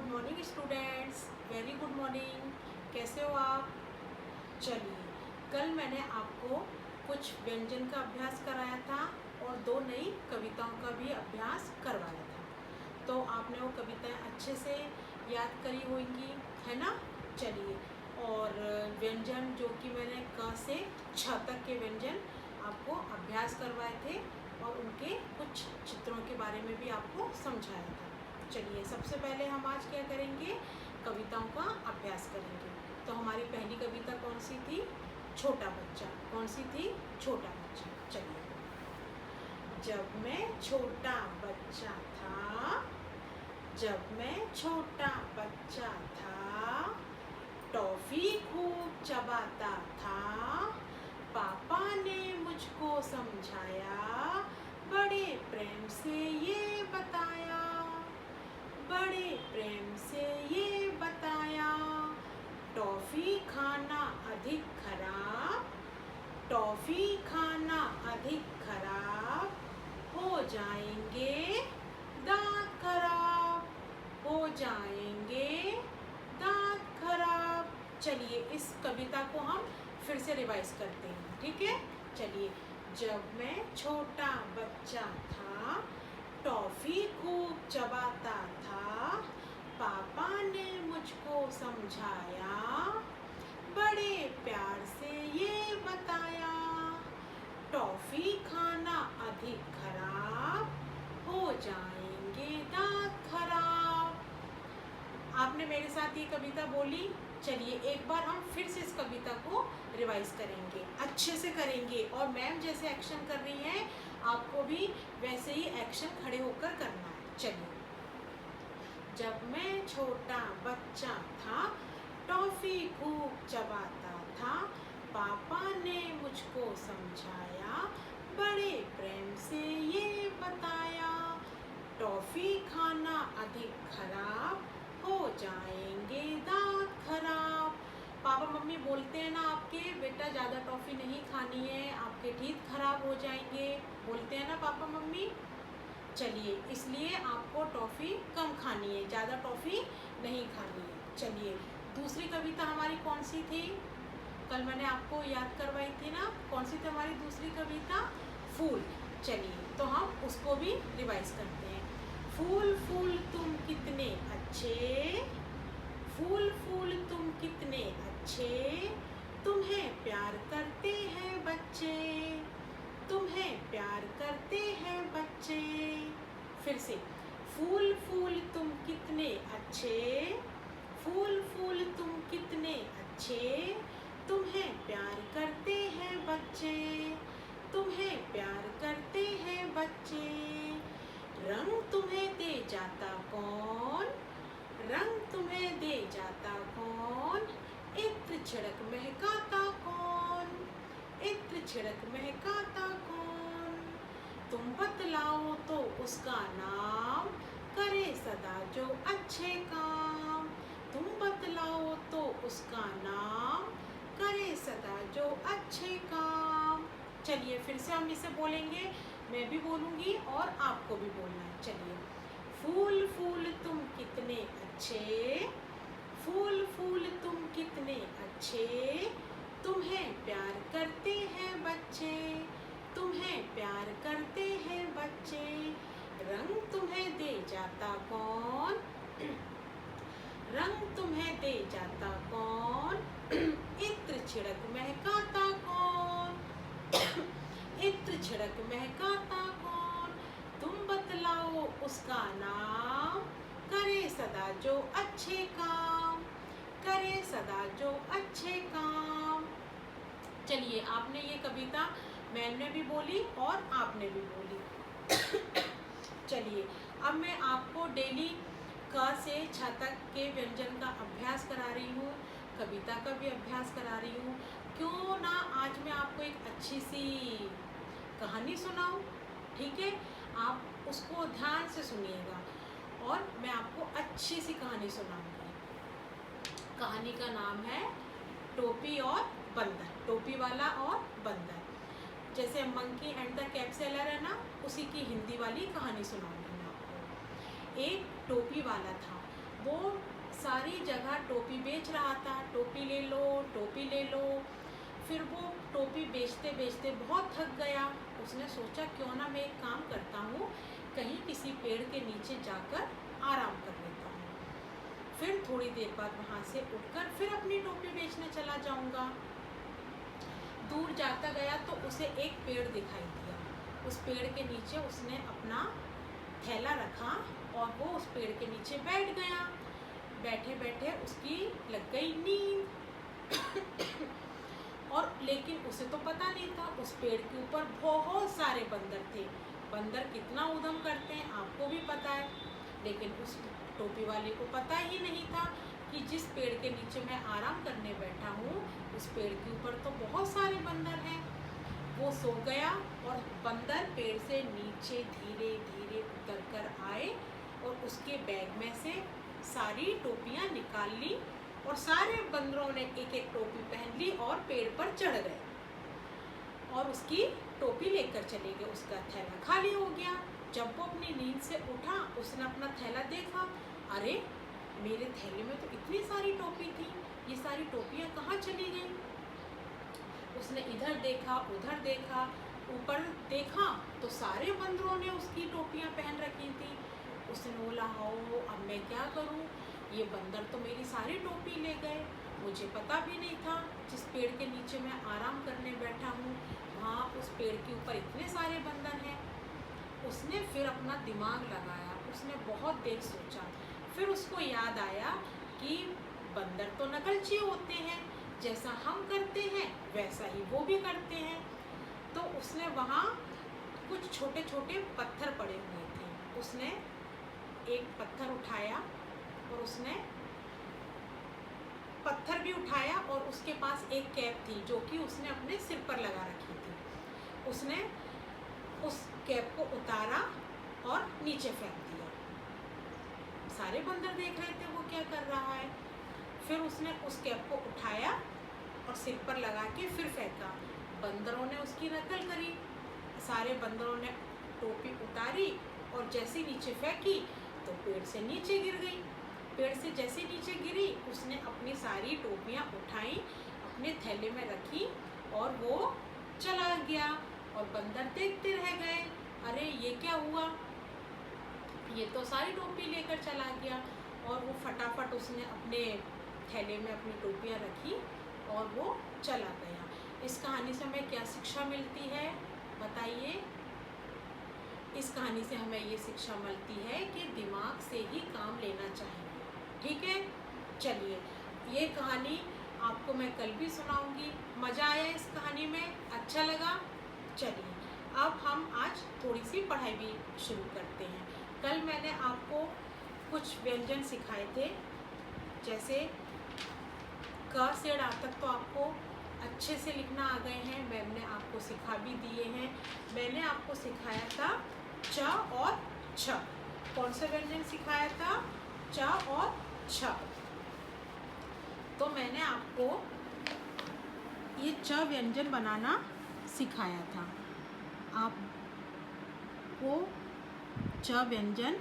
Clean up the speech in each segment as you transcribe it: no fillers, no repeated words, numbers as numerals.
Good morning students, very good morning. कैसे हो आप? चलिए, कल मैंने आपको कुछ व्यंजन का अभ्यास कराया था और 2 नई कविताओं का भी अभ्यास करवाया था। तो आपने वो कविताएं अच्छे से याद करी होंगी, है ना? चलिए, और व्यंजन जो कि मैंने क से छ तक के व्यंजन आपको अभ्यास करवाए थे और उनके कुछ चित्रों के बारे में भी आपको समझाया था। चलिए, सबसे पहले हम आज क्या करेंगे? कविताओं का अभ्यास करेंगे। तो हमारी पहली कविता कौन सी थी? छोटा बच्चा। कौन सी थी? छोटा बच्चा। चलिए, जब मैं छोटा बच्चा था, जब मैं छोटा बच्चा था, टॉफी खूब चबाता था, पापा ने मुझको समझाया, बड़े प्रेम से ये बताया, बड़े प्रेम से ये बताया, टॉफी खाना अधिक खराब, टॉफी खाना अधिक खराब, हो जाएंगे दांत खराब, हो जाएंगे दांत खराब। चलिए, इस कविता को हम फिर से रिवाइज करते हैं, ठीक है? चलिए, जब मैं छोटा बच्चा था, टॉफी खूब चबाता था, पापा ने मुझको समझाया, बड़े प्यार से ये बताया, टॉफी खाना अधिक खराब, हो जाएंगे दांत खराब। आपने मेरे साथ ये कविता बोली। चलिए, एक बार हम फिर से इस कविता को रिवाइज करेंगे, अच्छे से करेंगे, और मैम जैसे एक्शन कर रही हैं आपको भी वैसे ही एक्शन खड़े होकर करना है। चलिए, जब मैं छोटा बच्चा था, टॉफी खूब चबाता था, पापा ने मुझको समझाया, बड़े प्रेम से ये बताया, टॉफी खाना अधिक खराब, हो जाएंगे दांत खराब। पापा मम्मी बोलते हैं ना आपके, बेटा ज़्यादा टॉफ़ी नहीं खानी है, आपके टीथ खराब हो जाएंगे, बोलते हैं ना पापा मम्मी? चलिए, इसलिए आपको टॉफ़ी कम खानी है, ज़्यादा टॉफ़ी नहीं खानी है। चलिए, दूसरी कविता हमारी कौन सी थी? कल मैंने आपको याद करवाई थी ना, कौन सी थी हमारी दूसरी कविता? फूल। चलिए, तो हम उसको भी रिवाइज करते हैं। फूल फूल तुम कितने अच्छे, फूल फूल तुम कितने अच्छे, तुम्हें प्यार करते हैं बच्चे, तुम्हें प्यार करते हैं बच्चे। फिर से, फूल फूल तुम कितने अच्छे, फूल फूल तुम कितने अच्छे, तुम्हें प्यार करते हैं बच्चे, तुम्हें प्यार करते हैं बच्चे। रंग तुम्हें दे जाता कौन, रंग तुम्हें दे जाता कौन, इत्र छिड़क महकाता कौन, इत्र छिड़क महकाता कौन, तुम बतलाओ तो उसका नाम, करे सदा जो अच्छे काम, तुम बतलाओ तो उसका नाम, करे सदा जो अच्छे काम। चलिए, फिर से हम इसे बोलेंगे, मैं भी बोलूँगी और आपको भी बोलना है। चलिए, फूल फूल तुम कितने अच्छे, फूल फूल तुम कितने अच्छे, तुम्हें प्यार करते हैं बच्चे, तुम्हें प्यार करते हैं बच्चे। रंग तुम्हें दे जाता कौन, रंग तुम्हें दे जाता कौन, इत्र छिड़क महकाता कौन, इत्र छिड़क महकाता कौन, तुम बतलाओ उसका नाम, करे सदा जो अच्छे काम, करे सदा जो अच्छे काम। चलिए, आपने ये कविता मैम ने भी बोली और आपने भी बोली। चलिए, अब मैं आपको डेली क से छ तक के व्यंजन का अभ्यास करा रही हूँ, कविता का भी अभ्यास करा रही हूँ। क्यों ना आज मैं आपको एक अच्छी सी कहानी सुनाऊँ, ठीक है? आप उसको ध्यान से सुनिएगा और मैं आपको अच्छी सी कहानी सुनाऊंगी। कहानी का नाम है टोपी और बंदर, टोपी वाला और बंदर। जैसे monkey and the cap seller है ना, उसी की हिंदी वाली कहानी सुनाऊंगी मैं आपको। एक टोपी वाला था, वो सारी जगह टोपी बेच रहा था, टोपी ले लो, टोपी ले लो। फिर वो टोपी बेचते बेचते बहुत थक गया। उसने सोचा क्यों ना मैं एक काम करता हूँ, कहीं किसी पेड़ के नीचे जाकर आराम कर लेता हूँ। फिर थोड़ी देर बाद वहाँ से उठकर फिर अपनी टोपी बेचने चला जाऊँगा। दूर जाता गया तो उसे एक पेड़ दिखाई दिया। उस पेड़ के नीचे उसने अपना थैला रखा और वो उस पेड़ के नीचे बैठ गया। बैठे बैठे उसकी लग गई नींद। और लेकिन उसे तो पता नहीं था उस पेड़ के ऊपर बहुत सारे बंदर थे। बंदर कितना उद्यम करते हैं आपको भी पता है, लेकिन उस टोपी वाले को पता ही नहीं था कि जिस पेड़ के नीचे मैं आराम करने बैठा हूँ उस पेड़ के ऊपर तो बहुत सारे बंदर हैं। वो सो गया और बंदर पेड़ से नीचे धीरे धीरे उतर कर आए और उसके बैग में से सारी टोपियाँ निकाल ली और सारे बंदरों ने एक एक टोपी पहन ली और पेड़ पर चढ़ गए और उसकी टोपी लेकर चले गए। उसका थैला खाली हो गया। जब वो अपनी नींद से उठा उसने अपना थैला देखा, अरे मेरे थैले में तो इतनी सारी टोपी थी, ये सारी टोपियाँ कहाँ चली गई। उसने इधर देखा उधर देखा, ऊपर देखा तो सारे बंदरों ने उसकी टोपियाँ पहन रखी थी। उसने बोला हो अब मैं क्या करूँ, ये बंदर तो मेरी सारी टोपी ले गए। मुझे पता भी नहीं था जिस पेड़ के नीचे मैं आराम करने बैठा हूँ वहाँ उस पेड़ के ऊपर इतने सारे बंदर हैं। उसने फिर अपना दिमाग लगाया, उसने बहुत देर सोचा। फिर उसको याद आया कि बंदर तो नकलची होते हैं, जैसा हम करते हैं वैसा ही वो भी करते हैं। तो उसने वहाँ कुछ छोटे छोटे पत्थर पड़े हुए थे, उसने एक पत्थर उठाया और उसने पत्थर भी उठाया और उसके पास एक कैप थी जो कि उसने अपने सिर पर लगा रखी थी। उसने उस कैप को उतारा और नीचे फेंक दिया। सारे बंदर देख रहे थे वो क्या कर रहा है। फिर उसने उस कैप को उठाया और सिर पर लगा के फिर फेंका। बंदरों ने उसकी नकल करी, सारे बंदरों ने टोपी उतारी और जैसे नीचे फेंकी तो पेड़ से नीचे गिर गई। पेड़ से जैसे नीचे गिरी उसने अपनी सारी टोपियाँ उठाई, अपने थैले में रखी और वो चला गया। और बंदर देखते रह गए, अरे ये क्या हुआ, ये तो सारी टोपी लेकर चला गया। और वो फटाफट उसने अपने थैले में अपनी टोपियाँ रखी और वो चला गया। इस कहानी से हमें क्या शिक्षा मिलती है बताइए। इस कहानी से हमें ये शिक्षा मिलती है कि दिमाग से ही काम लेना चाहिए, ठीक है। चलिए ये कहानी आपको मैं कल भी सुनाऊंगी। मज़ा आया इस कहानी में, अच्छा लगा। चलिए अब हम आज थोड़ी सी पढ़ाई भी शुरू करते हैं। कल मैंने आपको कुछ व्यंजन सिखाए थे, जैसे क से ड़ तक तो आपको अच्छे से लिखना आ गए हैं, मैम ने आपको सिखा भी दिए हैं। मैंने आपको सिखाया था च और छ। कौन सा व्यंजन सिखाया था, च और छ। तो मैंने आपको ये च व्यंजन बनाना सिखाया था। आपको च व्यंजन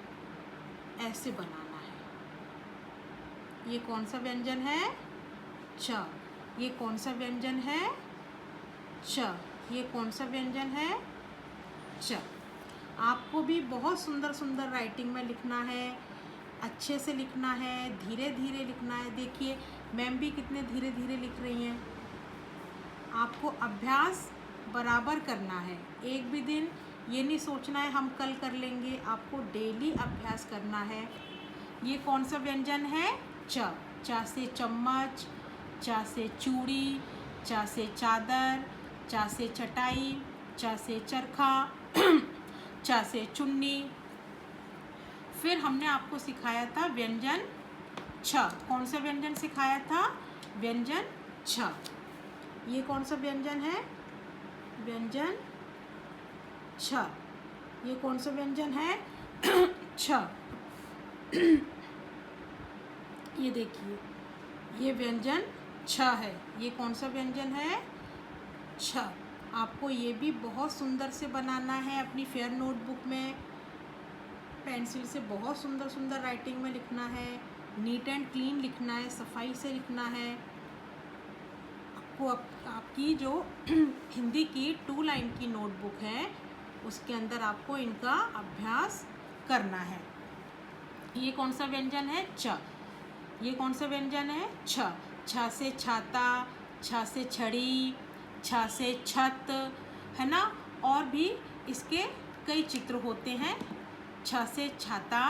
ऐसे बनाना है। ये कौन सा व्यंजन है, च। ये कौन सा व्यंजन है, च। ये कौन सा व्यंजन है, च। आपको भी बहुत सुंदर सुंदर राइटिंग में लिखना है, अच्छे से लिखना है, धीरे धीरे लिखना है। देखिए मैम भी कितने धीरे धीरे लिख रही हैं। आपको अभ्यास बराबर करना है, एक भी दिन ये नहीं सोचना है हम कल कर लेंगे, आपको डेली अभ्यास करना है। ये कौन सा व्यंजन है, च। च से चम्मच, च से चूड़ी, च से चादर, च से चटाई, च से चरखा, च से चुन्नी। फिर हमने आपको सिखाया था व्यंजन छ। कौन सा व्यंजन सिखाया था, व्यंजन छ। ये कौन सा व्यंजन है, व्यंजन छ। ये कौन सा व्यंजन है, छ। ये देखिए ये व्यंजन छ है। ये कौन सा व्यंजन है, छ। आपको ये भी बहुत सुंदर से बनाना है अपनी फेयर नोटबुक में, पेंसिल से बहुत सुंदर सुंदर राइटिंग में लिखना है। नीट एंड क्लीन लिखना है, सफाई से लिखना है आपको। आपकी जो हिंदी की 2 लाइन की नोटबुक है उसके अंदर आपको इनका अभ्यास करना है। ये कौन सा व्यंजन है? च। ये कौन सा व्यंजन है? छ। छ से छाता, छ से छड़ी, छ से छत, है ना। और भी इसके कई चित्र होते हैं। छ से छाता,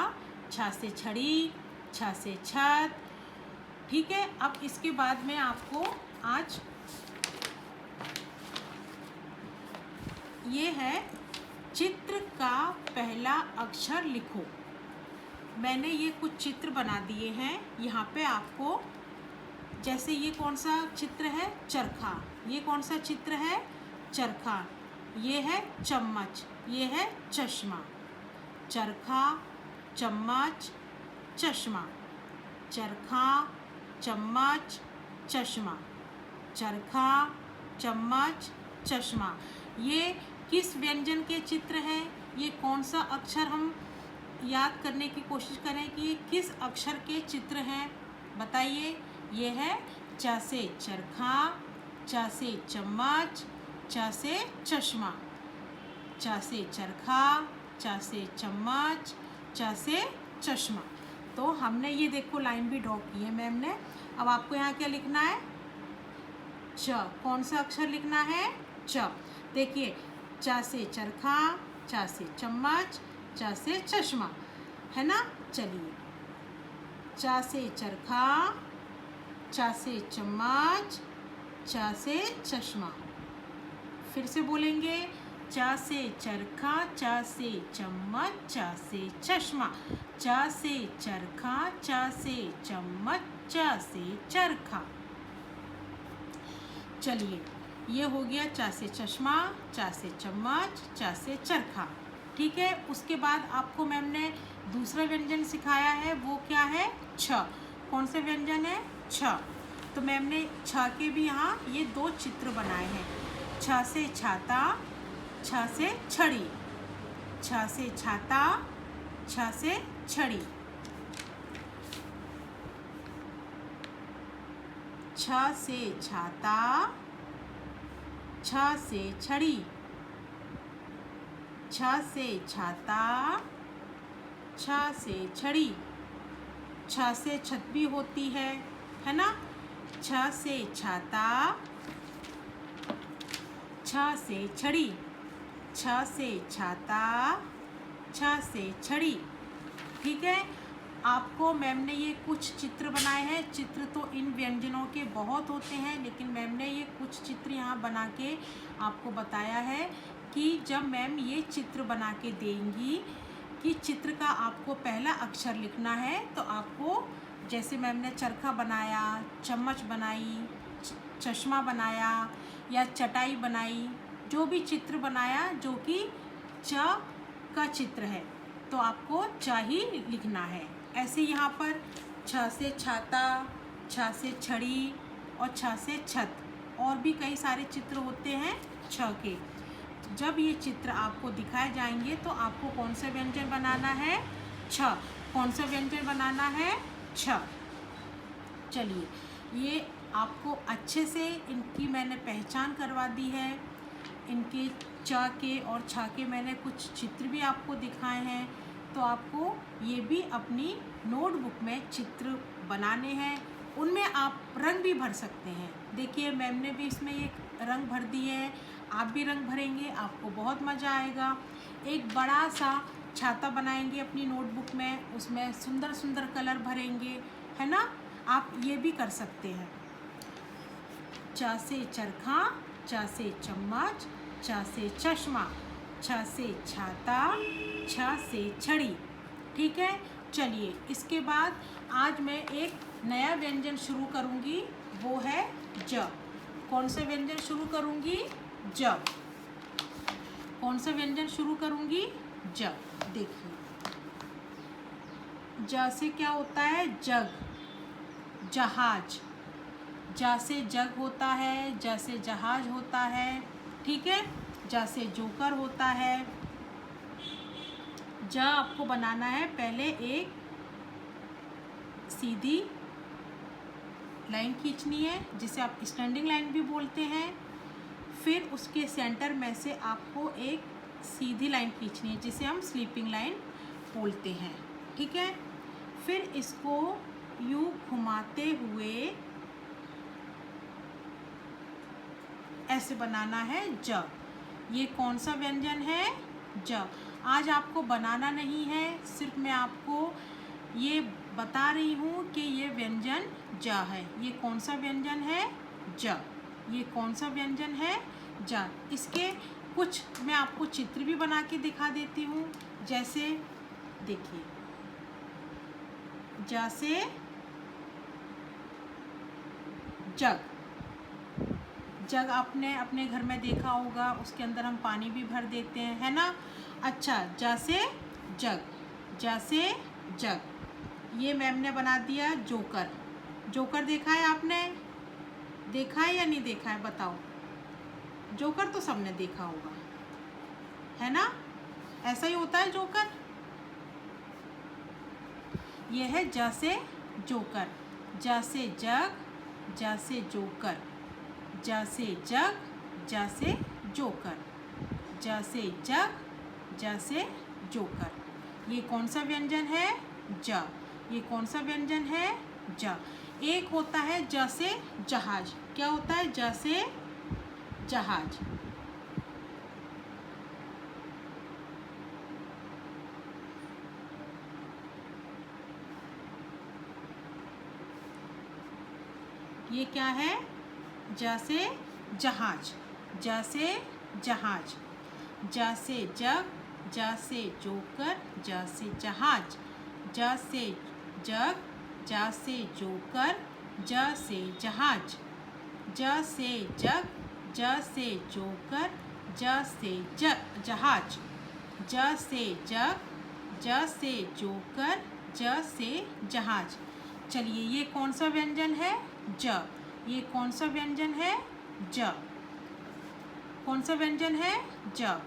छ से छड़ी, छ से छत। ठीक है। अब इसके बाद में आपको आज ये है चित्र का पहला अक्षर लिखो। मैंने ये कुछ चित्र बना दिए हैं यहाँ पे आपको। जैसे ये कौन सा चित्र है? चरखा। ये कौन सा चित्र है? चरखा। ये है चम्मच, ये है चश्मा। चरखा, चम्मच, चश्मा। चरखा, चम्मच, चश्मा। चरखा, चम्मच, चश्मा। ये किस व्यंजन के चित्र हैं? ये कौन सा अक्षर हम याद करने की कोशिश करें कि ये किस अक्षर के चित्र हैं, बताइए। ये है च से चरखा, च से चम्मच, च से चश्मा। च से चरखा, च से चम्मच, च से चश्मा। तो हमने ये देखो लाइन भी ड्रॉ की है मैम ने। अब आपको यहाँ क्या लिखना है? च। कौन सा अक्षर लिखना है? च। देखिए, च से चरखा, च से चम्मच, च से चश्मा, है ना। चलिए, च से चरखा, च से चम्मच, च से चश्मा। फिर से बोलेंगे, च से चरखा, च से चम्मच, च से चश्मा। च से चरखा, च से चम्मच, च से चरखा। चलिए, ये हो गया च से चश्मा, च से चम्मच, च से चरखा। ठीक है। उसके बाद आपको मैम ने दूसरा व्यंजन सिखाया है, वो क्या है? छ। कौन से व्यंजन है? छ। तो मैम ने छ के भी यहाँ ये 2 चित्र बनाए हैं। छ से छाता, छ से छड़ी। छ से छाता, छ से छड़ी। छ से छाता, छ से छड़ी। छ से छाता, छ से छड़ी। छ से छत भी होती है ना। छ से छाता, छ से छड़ी। छ से छाता, छ से छड़ी। ठीक है। आपको मैम ने ये कुछ चित्र बनाए हैं। चित्र तो इन व्यंजनों के बहुत होते हैं, लेकिन मैम ने ये कुछ चित्र यहाँ बना के आपको बताया है कि जब मैम ये चित्र बना के देंगी कि चित्र का आपको पहला अक्षर लिखना है, तो आपको जैसे मैम ने चरखा बनाया, चम्मच बनाई, चश्मा बनाया या चटाई बनाई, जो भी चित्र बनाया जो कि च का चित्र है, तो आपको च ही लिखना है। ऐसे यहाँ पर छ से छाता, छ से छड़ी और छ से छत, और भी कई सारे चित्र होते हैं छ के। जब ये चित्र आपको दिखाए जाएंगे तो आपको कौन सा व्यंजन बनाना है? छ। कौन सा व्यंजन बनाना है? छ। चलिए, ये आपको अच्छे से इनकी मैंने पहचान करवा दी है। इनके च के और छ के मैंने कुछ चित्र भी आपको दिखाए हैं। तो आपको ये भी अपनी नोटबुक में चित्र बनाने हैं। उनमें आप रंग भी भर सकते हैं। देखिए, मैम ने भी इसमें एक रंग भर दिए हैं। आप भी रंग भरेंगे, आपको बहुत मज़ा आएगा। एक बड़ा सा छाता बनाएंगे अपनी नोटबुक में, उसमें सुंदर सुंदर कलर भरेंगे, है ना। आप ये भी कर सकते हैं। च से चरखा, च से चम्मच, च से चश्मा, छ से छाता, छ से छड़ी। ठीक है। चलिए, इसके बाद आज मैं एक नया व्यंजन शुरू करूँगी, वो है ज। कौन सा व्यंजन शुरू करूँगी? ज। कौन सा व्यंजन शुरू करूँगी? ज। देखिए, ज से क्या होता है? जग, जहाज। ज से जग होता है, ज से जहाज होता है। ठीक है। ज से जोकर होता है। ज आपको बनाना है, पहले एक सीधी लाइन खींचनी है, जिसे आप स्टैंडिंग लाइन भी बोलते हैं। फिर उसके सेंटर में से आपको एक सीधी लाइन खींचनी है, जिसे हम स्लीपिंग लाइन बोलते हैं। ठीक है, फिर इसको यूं घुमाते हुए ऐसे बनाना है ज। ये कौन सा व्यंजन है? ज। आज आपको बनाना नहीं है, सिर्फ मैं आपको ये बता रही हूँ कि ये व्यंजन ज है। ये कौन सा व्यंजन है? ज। ये कौन सा व्यंजन है? ज। इसके कुछ मैं आपको चित्र भी बना के दिखा देती हूँ। जैसे देखिए, ज से जग। जग आपने अपने घर में देखा होगा, उसके अंदर हम पानी भी भर देते हैं, है ना। अच्छा, ज से जग, ज से जग। ये मैम ने बना दिया जोकर। जोकर देखा है आपने? देखा है या नहीं देखा है बताओ? जोकर तो सबने देखा होगा, है ना। ऐसा ही होता है जोकर। यह है ज से जोकर। ज से जग, ज से जोकर, ज से जग, ज से जोकर, ज से जग, ज से जोकर। ये कौन सा व्यंजन है? ज। ये कौन सा व्यंजन है? ज। एक होता है ज से जहाज। क्या होता है? ज से जहाज। ये क्या है? ज से जहाज, ज से जहाज, ज से जग, ज से जोकर, ज से जहाज, ज से जग, ज से जोकर, ज से जहाज, ज से जग, ज से जोकर, ज से जहाज, ज से जग, ज से जोकर, ज से जहाज। चलिए, ये कौन सा व्यंजन है? ज। ये कौन सा व्यंजन है? ज। कौन सा व्यंजन है? ज।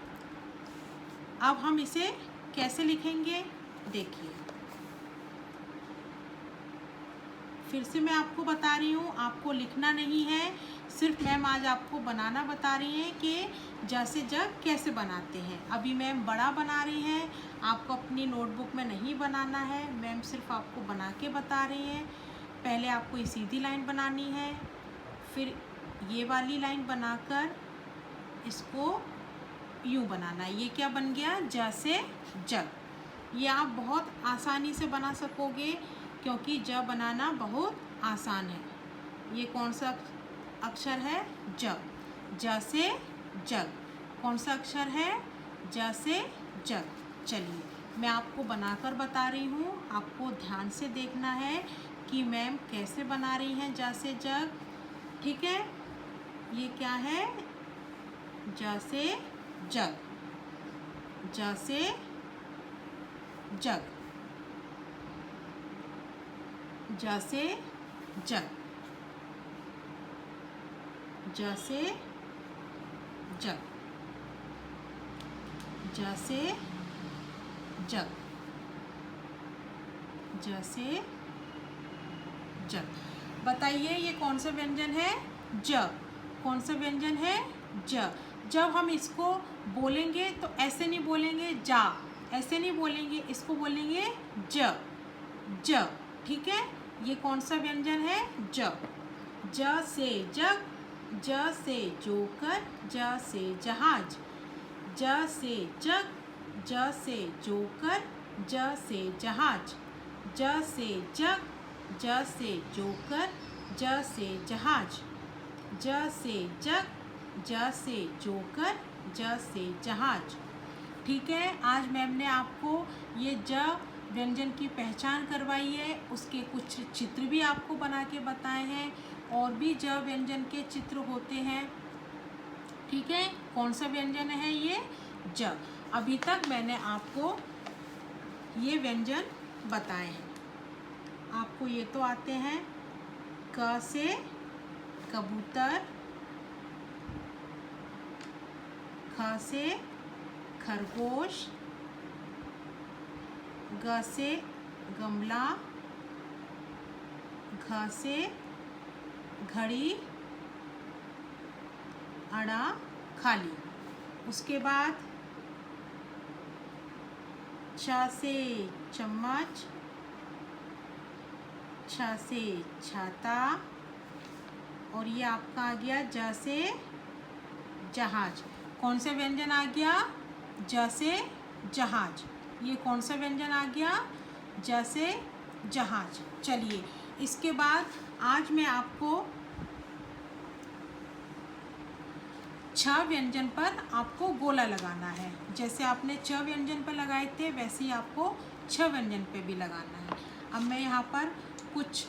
अब हम इसे कैसे लिखेंगे? देखिए, फिर से मैं आपको बता रही हूँ, आपको लिखना नहीं है, सिर्फ मैम आज आपको बनाना बता रही हैं कि ज से जग कैसे बनाते हैं। अभी मैम बड़ा बना रही हैं, आपको अपनी नोटबुक में नहीं बनाना है, मैम सिर्फ आपको बना के बता रही हैं। पहले आपको ये सीधी लाइन बनानी है, फिर ये वाली लाइन बनाकर इसको यूँ बनाना है। ये क्या बन गया? ज से जग। ये आप बहुत आसानी से बना सकोगे, क्योंकि ज बनाना बहुत आसान है। ये कौन सा अक्षर है? ज। ज से जग। कौन सा अक्षर है? ज से जग। चलिए, मैं आपको बनाकर बता रही हूँ, आपको ध्यान से देखना है कि मैम कैसे बना रही हैं ज से जग। ठीक है, ये क्या है? ज से जग, ज से जग, ज से जग, ज से जग, ज से जग, ज से जग। बताइए, ये कौन सा व्यंजन है? ज। कौन सा व्यंजन है? ज। जब हम इसको बोलेंगे तो ऐसे नहीं बोलेंगे जा, ऐसे नहीं बोलेंगे, इसको बोलेंगे ज। ज। ठीक है, ये कौन सा व्यंजन है? ज। ज से जग, ज से जोकर, ज से जहाज, ज से जग, ज से जोकर, ज से जहाज, ज से जग, ज से जोकर, ज से जहाज, ज से जग, ज से जोकर, ज से जहाज। ठीक है, आज मैम ने आपको ये ज व्यंजन की पहचान करवाई है, उसके कुछ चित्र भी आपको बना के बताए हैं, और भी ज व्यंजन के चित्र होते हैं। ठीक है, कौन सा व्यंजन है ये? ज। अभी तक मैंने आपको ये व्यंजन बताए हैं। आपको ये तो आते हैं। क से कबूतर, ख से खरगोश, ग से गमला, घ से घड़ी, अड़ा खाली। उसके बाद च से चम्मच, छ से छाता, और ये आपका आ गया ज से जहाज। कौन सा व्यंजन आ गया? ज से जहाज। ये कौन सा व्यंजन आ गया? ज से जहाज। चलिए, इसके बाद आज मैं आपको छ व्यंजन पर आपको गोला लगाना है। जैसे आपने च व्यंजन पर लगाए थे वैसे ही आपको छ व्यंजन पे भी लगाना है। अब मैं यहाँ पर कुछ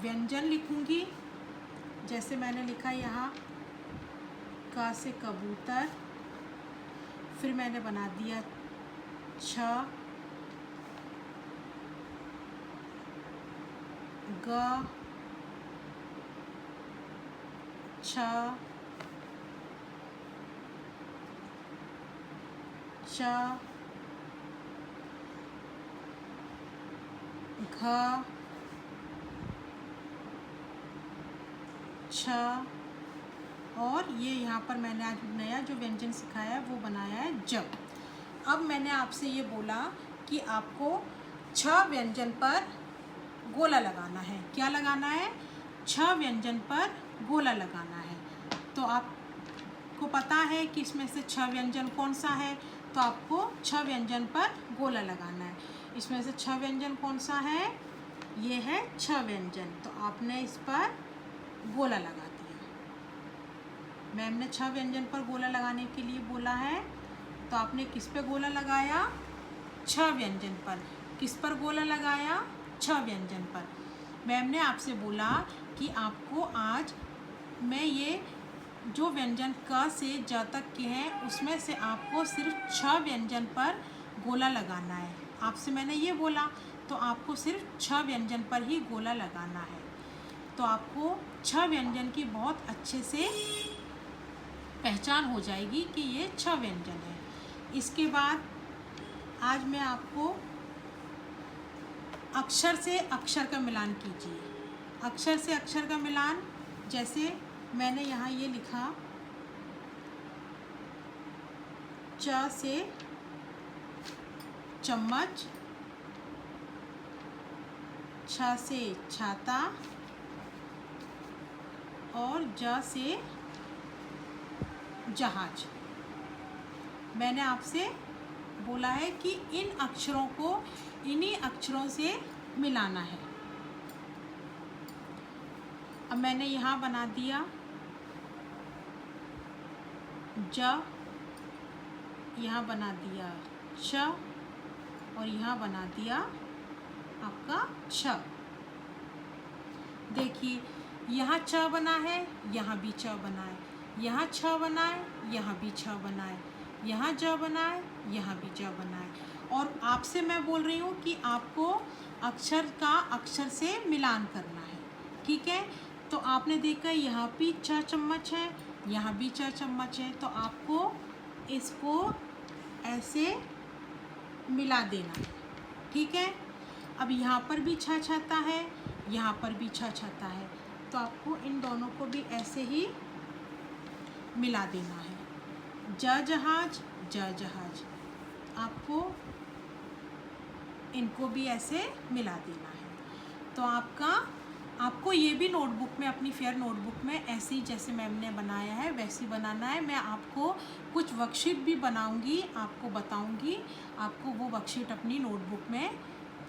व्यंजन लिखूँगी। जैसे मैंने लिखा यहाँ क से कबूतर, फिर मैंने बना दिया छ, ग, छ, च, घ, छ, और ये यहाँ पर मैंने आज नया जो व्यंजन सिखाया है वो बनाया है ज। अब मैंने आपसे ये बोला कि आपको छ व्यंजन पर गोला लगाना है। क्या लगाना है? छ व्यंजन पर गोला लगाना है। तो आपको पता है कि इसमें से छ व्यंजन कौन सा है, तो आपको छ व्यंजन पर गोला लगाना है। इसमें से छ व्यंजन कौन सा है? ये है छ व्यंजन। तो आपने इस पर गोला लगा दिया। मैम ने छ व्यंजन पर गोला लगाने के लिए बोला है, तो आपने किस पे गोला लगाया? छ व्यंजन पर। किस पर गोला लगाया? छ व्यंजन पर। मैम ने आपसे बोला कि आपको आज मैं ये जो व्यंजन क से ज तक के हैं उसमें से आपको सिर्फ छ व्यंजन पर गोला लगाना है। आपसे मैंने ये बोला, तो आपको सिर्फ छ व्यंजन पर ही गोला लगाना है। तो आपको छ व्यंजन की बहुत अच्छे से पहचान हो जाएगी कि ये छ व्यंजन है। इसके बाद आज मैं आपको अक्षर से अक्षर का मिलान कीजिए। अक्षर से अक्षर का मिलान, जैसे मैंने यहाँ ये लिखा च से चम्मच, छ से छाता, और ज से जहाज। मैंने आपसे बोला है कि इन अक्षरों को इन्हीं अक्षरों से मिलाना है। अब मैंने यहाँ बना दिया ज, यहाँ बना दिया श, और यहाँ बना दिया आपका छ। देखिए, यहाँ छ बना है, यहाँ भी छ बना है, यहाँ छ बना है, यहाँ भी छ बना है, यहाँ ज बना है, यहाँ भी ज बना है। और आपसे मैं बोल रही हूँ कि आपको अक्षर का अक्षर से मिलान करना है। ठीक है, तो आपने देखा यहाँ भी छ चम्मच है, यहाँ भी छ चम्मच है, तो आपको इसको ऐसे मिला देना है। ठीक है, अब यहाँ पर भी छ छाता है, यहाँ पर भी छ छाता है, तो आपको इन दोनों को भी ऐसे ही मिला देना है। ज जहाज, ज जहाज, आपको इनको भी ऐसे मिला देना है। तो आपको ये भी नोटबुक में, अपनी फेयर नोटबुक में ऐसे ही जैसे मैम ने बनाया है वैसे ही बनाना है। मैं आपको कुछ वर्कशीट भी बनाऊंगी, आपको बताऊंगी। आपको वो वर्कशीट अपनी नोटबुक में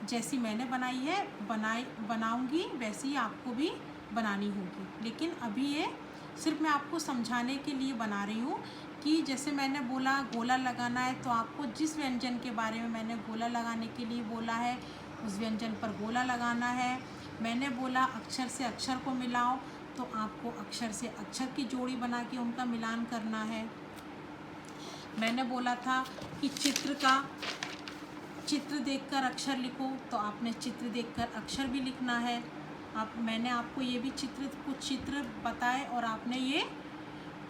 जैसी मैंने बनाई है बनाऊंगी वैसे ही आपको भी बनानी होगी। लेकिन अभी ये सिर्फ मैं आपको समझाने के लिए बना रही हूँ कि जैसे मैंने बोला गोला लगाना है, तो आपको जिस व्यंजन के बारे में मैंने गोला लगाने के लिए बोला है उस व्यंजन पर गोला लगाना है। मैंने बोला अक्षर से अक्षर को मिलाओ, तो आपको अक्षर से अक्षर की जोड़ी बना के उनका मिलान करना है। मैंने बोला था कि चित्र देखकर अक्षर लिखो, तो आपने चित्र देखकर अक्षर भी लिखना है। मैंने आपको ये भी कुछ चित्र बताए और आपने ये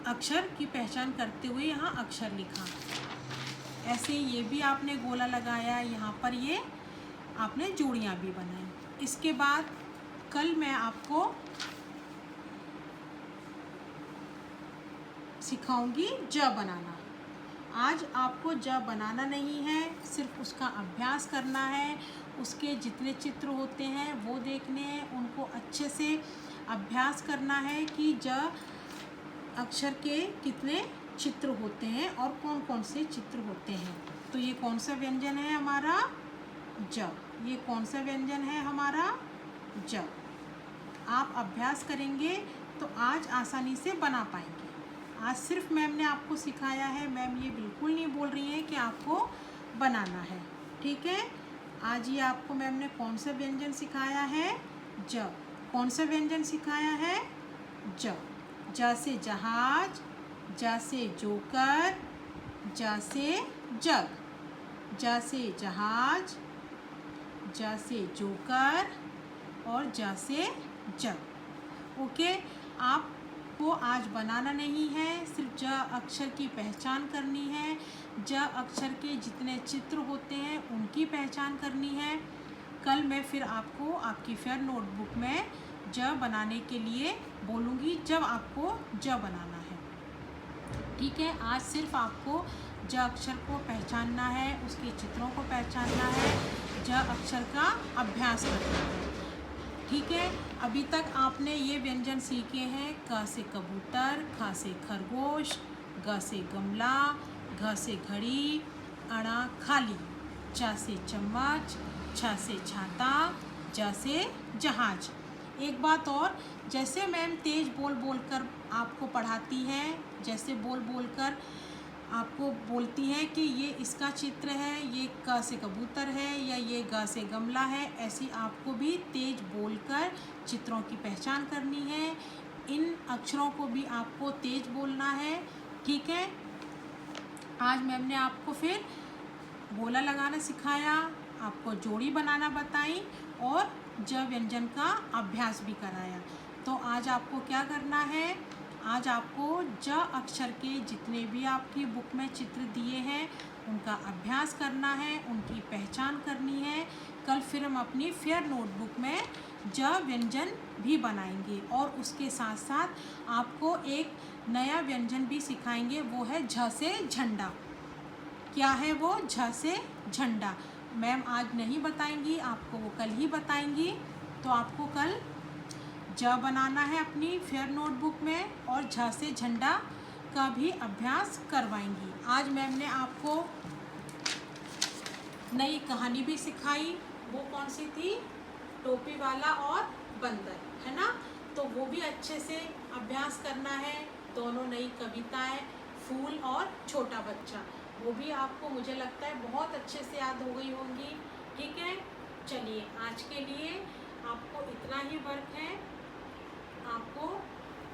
अक्षर की पहचान करते हुए यहाँ अक्षर लिखा। ऐसे ये भी आपने गोला लगाया, यहाँ पर ये आपने जोड़ियाँ भी बनाई। इसके बाद कल मैं आपको सिखाऊंगी ज बनाना। आज आपको ज बनाना नहीं है, सिर्फ उसका अभ्यास करना है। उसके जितने चित्र होते हैं वो देखने हैं, उनको अच्छे से अभ्यास करना है कि ज अक्षर के कितने चित्र होते हैं और कौन कौन से चित्र होते हैं। तो ये कौन सा व्यंजन है हमारा? ज। ये कौन सा व्यंजन है हमारा? ज। आप अभ्यास करेंगे तो आज आसानी से बना पाएंगे। आज सिर्फ मैम ने आपको सिखाया है, मैम ये बिल्कुल नहीं बोल रही है कि आपको बनाना है, ठीक है। आज ये आपको मैम ने कौन सा व्यंजन सिखाया है? ज। कौन सा व्यंजन सिखाया है? ज। ज से जहाज, ज से जोकर, ज से जग। ज से जहाज, ज से जोकर और ज से जग। ओके, आपको आज बनाना नहीं है, सिर्फ ज अक्षर की पहचान करनी है। ज अक्षर के जितने चित्र होते हैं उनकी पहचान करनी है। कल मैं फिर आपको आपकी फेयर नोटबुक में ज बनाने के लिए बोलूँगी जब आपको ज बनाना है, ठीक है। आज सिर्फ आपको ज अक्षर को पहचानना है, उसके चित्रों को पहचानना है, ज अक्षर का अभ्यास करना है, ठीक है। अभी तक आपने ये व्यंजन सीखे हैं क से कबूतर, ख से खरगोश, ग से गमला, घ से घड़ी, अणा खाली, च से चम्मच, छ से छाता, ज से जहाज। एक बात और, जैसे मैम तेज बोल बोल कर आपको पढ़ाती हैं, जैसे बोल बोल कर आपको बोलती हैं कि ये इसका चित्र है, ये क से कबूतर है या ये ग से गमला है, ऐसी आपको भी तेज बोलकर चित्रों की पहचान करनी है। इन अक्षरों को भी आपको तेज बोलना है, ठीक है। आज मैम ने आपको फिर गोला लगाना सिखाया, आपको जोड़ी बनाना बताई और ज व्यंजन का अभ्यास भी कराया। तो आज आपको क्या करना है? आज आपको ज अक्षर के जितने भी आपकी बुक में चित्र दिए हैं उनका अभ्यास करना है, उनकी पहचान करनी है। कल फिर हम अपनी फेयर नोटबुक में ज व्यंजन भी बनाएंगे और उसके साथ साथ आपको एक नया व्यंजन भी सिखाएंगे, वो है झ से झंडा। क्या है वो? झ से झंडा। मैम आज नहीं बताएंगी, आपको वो कल ही बताएंगी। तो आपको कल ज बनाना है अपनी फेयर नोटबुक में और झ से झंडा का भी अभ्यास करवाएंगी। आज मैम ने आपको नई कहानी भी सिखाई, वो कौन सी थी? टोपी वाला और बंदर, है ना। तो वो भी अच्छे से अभ्यास करना है। दोनों नई कविताएं, फूल और छोटा बच्चा, वो भी आपको मुझे लगता है बहुत अच्छे से याद हो गई होंगी, ठीक है। चलिए, आज के लिए आपको इतना ही वर्क है। आपको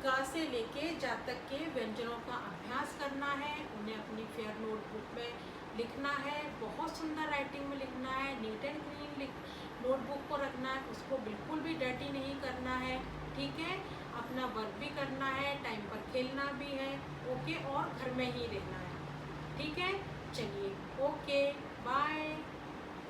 क से लेके जा तक के व्यंजनों का अभ्यास करना है, उन्हें अपनी फेयर नोटबुक में लिखना है, बहुत सुंदर राइटिंग में लिखना है, नीट एंड क्लीन नोटबुक को रखना है, उसको बिल्कुल भी डर्टी नहीं करना है, ठीक है। अपना वर्क भी करना है, टाइम पर खेलना भी है, ओके, और घर में ही रहना है, ठीक है। चलिए, ओके, बाय।